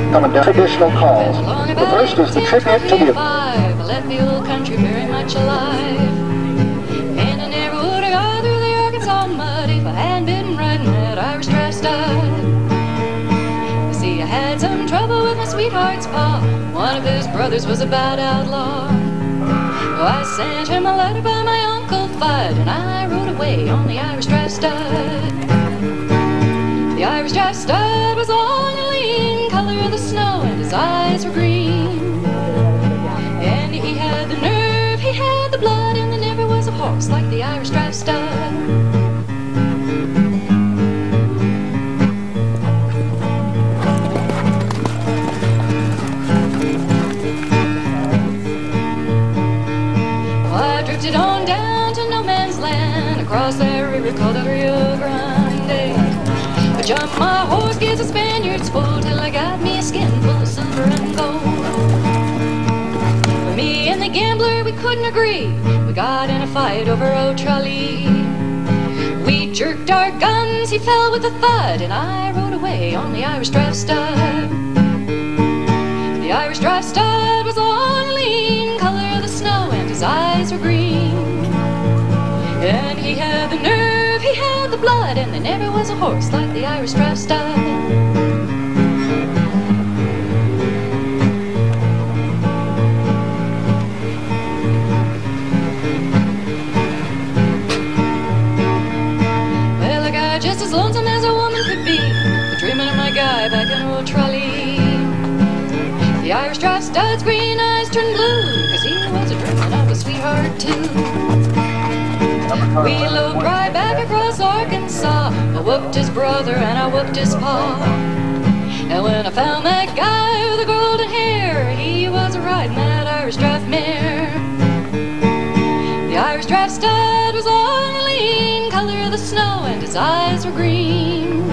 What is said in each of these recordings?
coming down additional calls. The first is the tribute to the... I left the old country very much alive. And I never would have gone through the Arkansas mud if I hadn't been riding that Irish dry stud. You see, I had some trouble with my sweetheart's pa. One of his brothers was a bad outlaw. So I sent him a letter by my Uncle Fudd, and I rode away on the Irish dry stud. The Irish dry stud was on the lean color of the snow, and his eyes were green. And he had the nerve, he had the blood, and there never was a horse like the Irish dry stud. Well, I drifted on down to no man's land, across that river called the Rio Grande. I jumped my horse, gives the Spaniards full, till I got me a skin full of silver and gold. But me and the gambler, we couldn't agree. We got in a fight over O'Tralee. We jerked our guns, he fell with a thud, and I rode away on the Irish dry stud. The Irish dry stud was on the lean color of the snow, and his eyes were green. And he had the nerve, he had the blood, and there never was a horse like the Irish dry stud. Well, I got just as lonesome as a woman could be, dreaming of my guy back in old Tralee. The Irish dry stud's green eyes turned blue, 'cause he was a dreaming of a sweetheart too. We loped right back across Arkansas. I whooped his brother and I whooped his pa. And when I found that guy with the golden hair, he was riding that Irish draft mare. The Irish draft stud was on the lean color of the snow, and his eyes were green.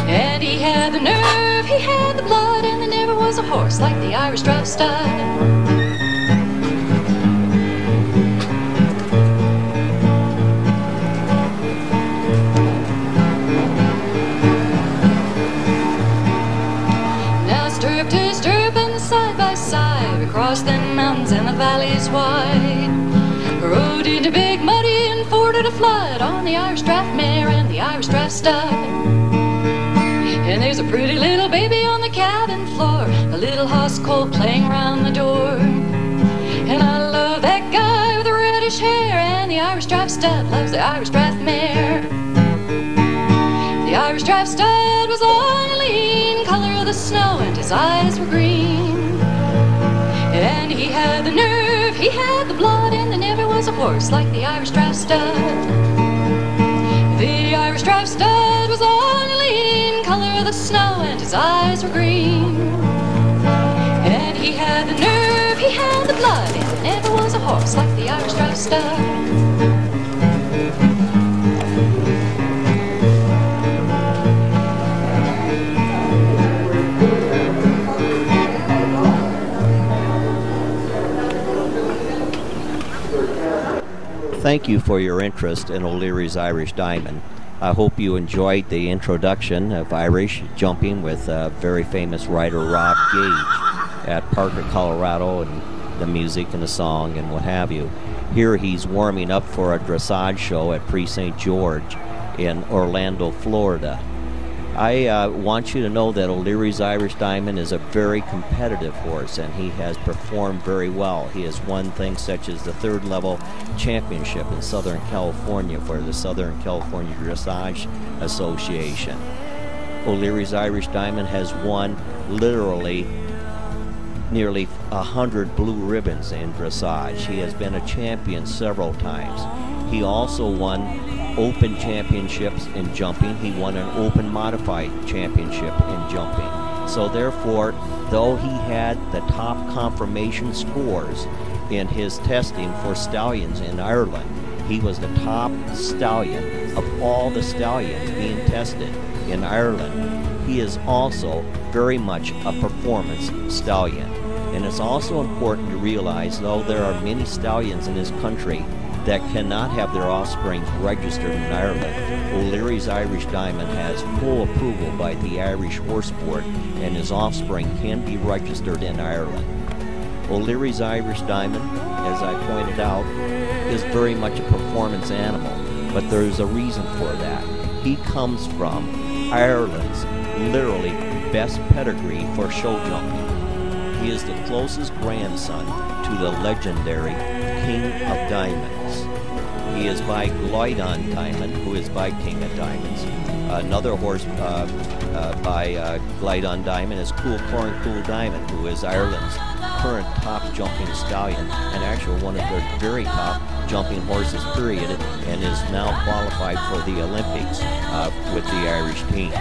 And he had the nerve, he had the blood, and there never was a horse like the Irish draft stud. Stirrup to stirrup and side by side, across them mountains and the valleys wide. Rode into big muddy and forded a flood on the Irish draft mare and the Irish draft stud. And there's a pretty little baby on the cabin floor, a little hoss colt playing around the door. And I love that guy with the reddish hair, and the Irish draft stud loves the Irish draft mare. The Irish draft stud was on the lean color of the snow, and his eyes were green. And he had the nerve, he had the blood, and there never was a horse like the Irish draft stud. The Irish draft stud was on the lean color of the snow, and his eyes were green. And he had the nerve, he had the blood, and there never was a horse like the Irish draft stud. Thank you for your interest in O'Leary's Irish Diamond. I hope you enjoyed the introduction of Irish jumping with very famous writer Rob Gage at Parker, Colorado, and the music and the song and what have you. Here he's warming up for a dressage show at Prix St. George in Orlando, Florida. I want you to know that O'Leary's Irish Diamond is a very competitive horse, and he has performed very well. He has won things such as the third level championship in Southern California for the Southern California Dressage Association. O'Leary's Irish Diamond has won literally nearly 100 blue ribbons in dressage. He has been a champion several times. He also won open championships in jumping. He won an open modified championship in jumping. So therefore, though he had the top confirmation scores in his testing for stallions in Ireland, he was the top stallion of all the stallions being tested in Ireland. He is also very much a performance stallion. And it's also important to realize, though there are many stallions in this country that cannot have their offspring registered in Ireland, O'Leary's Irish Diamond has full approval by the Irish Horse Board, and his offspring can be registered in Ireland. O'Leary's Irish Diamond, as I pointed out, is very much a performance animal, but there's a reason for that. He comes from Ireland's literally best pedigree for show jumping. He is the closest grandson to the legendary King of Diamonds. He is by Glydon Diamond, who is by King of Diamonds. Another horse by Glydon Diamond is Cool Diamond, who is Ireland's current top jumping stallion, and actually one of their very top jumping horses, period, and is now qualified for the Olympics with the Irish team.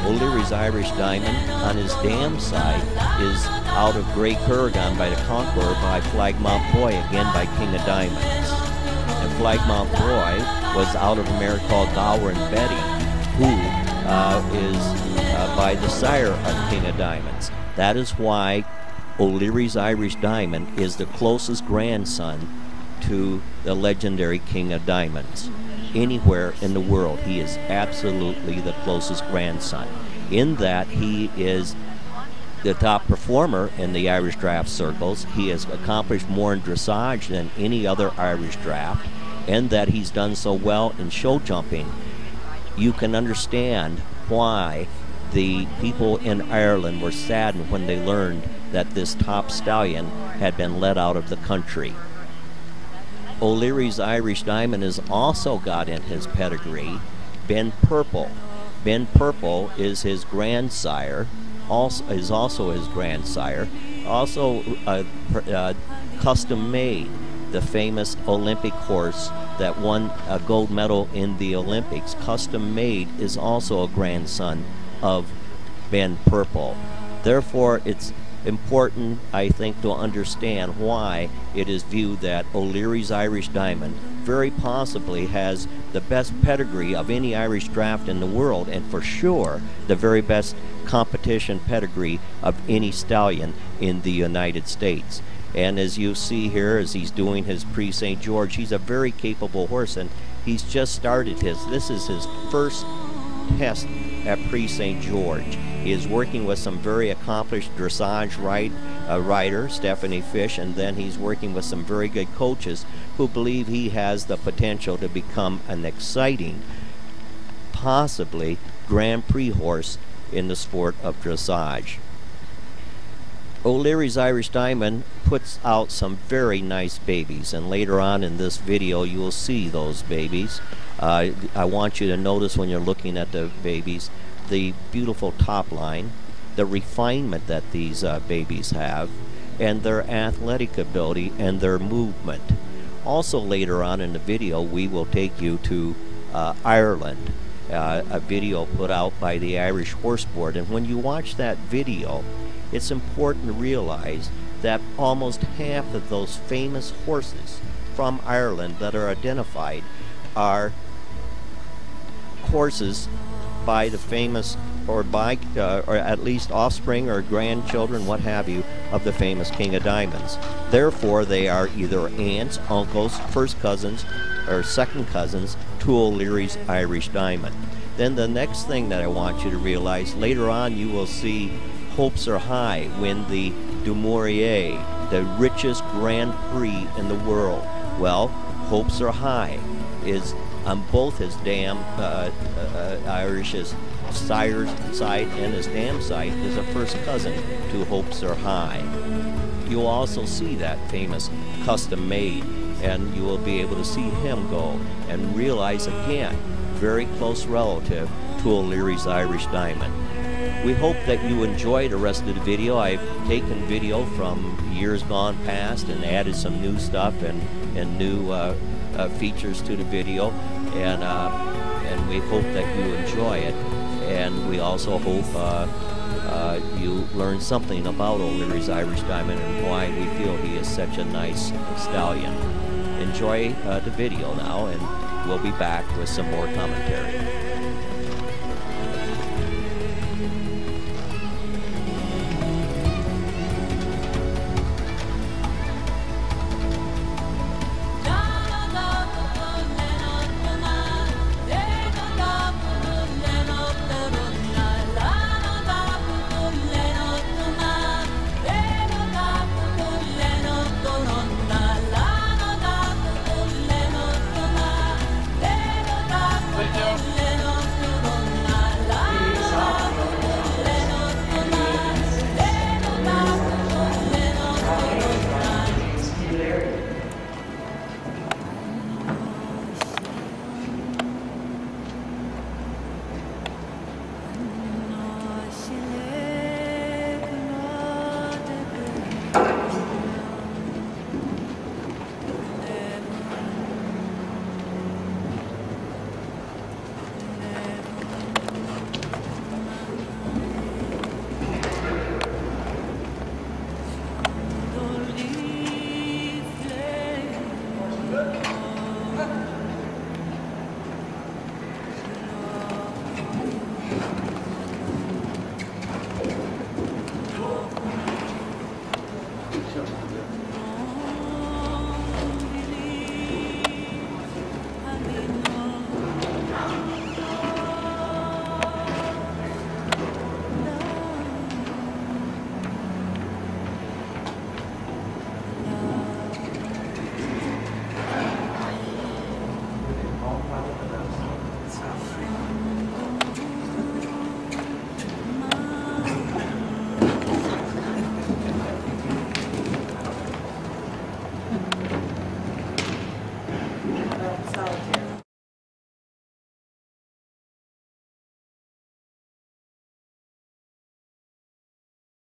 O'Leary's Irish Diamond on his dam side is out of Grey Curragon by the Conqueror by Flagmount Boy, again by King of Diamonds. And Flagmount Boy was out of a mare called Gower and Betty, who is by the sire of King of Diamonds. That is why O'Leary's Irish Diamond is the closest grandson to the legendary King of Diamonds. Anywhere in the world, he is absolutely the closest grandson, in that he is the top performer in the Irish draft circles. He has accomplished more in dressage than any other Irish draft, and that he's done so well in show jumping. You can understand why the people in Ireland were saddened when they learned that this top stallion had been let out of the country. O'Leary's Irish Diamond has also got in his pedigree Ben Purple. Ben Purple is his grandsire, also his grandsire. Also Custom Made, the famous Olympic horse that won a gold medal in the Olympics. Custom Made is also a grandson of Ben Purple. Therefore, it's important, I think, to understand why it is viewed that O'Leary's Irish Diamond very possibly has the best pedigree of any Irish draft in the world, and for sure the very best competition pedigree of any stallion in the United States. And as you see here, as he's doing his Prix St. George, he's a very capable horse, and he's just started this is his first test at Prix St. George. He is working with some very accomplished dressage rider, Stephanie Fish, and then he's working with some very good coaches who believe he has the potential to become an exciting, possibly Grand Prix horse in the sport of dressage. O'Leary's Irish Diamond puts out some very nice babies, and later on in this video you will see those babies. I want you to notice when you're looking at the babies the beautiful top line, the refinement that these babies have, and their athletic ability and their movement. Also later on in the video we will take you to Ireland, a video put out by the Irish Horse Board, and when you watch that video, it's important to realize that almost half of those famous horses from Ireland that are identified are horses by the famous, or by or at least offspring or grandchildren, what have you, of the famous King of Diamonds. Therefore they are either aunts, uncles, first cousins, or second cousins to O'Leary's Irish Diamond. Then the next thing that I want you to realize, later on you will see Hopes Are High win the Du Maurier, the richest Grand Prix in the world. Well, Hopes Are High is on both his dam, Irish's sire's side and his dam side, is a first cousin to Hopes Are High. You'll also see that famous Custom Made, and you will be able to see him go and realize again, very close relative to O'Leary's Irish Diamond. We hope that you enjoy the rest of the video. I've taken video from years gone past and added some new stuff and new features to the video, and we hope that you enjoy it, and we also hope you learn something about O'Leary's Irish Diamond and why we feel he is such a nice stallion. Enjoy the video now, and we'll be back with some more commentary.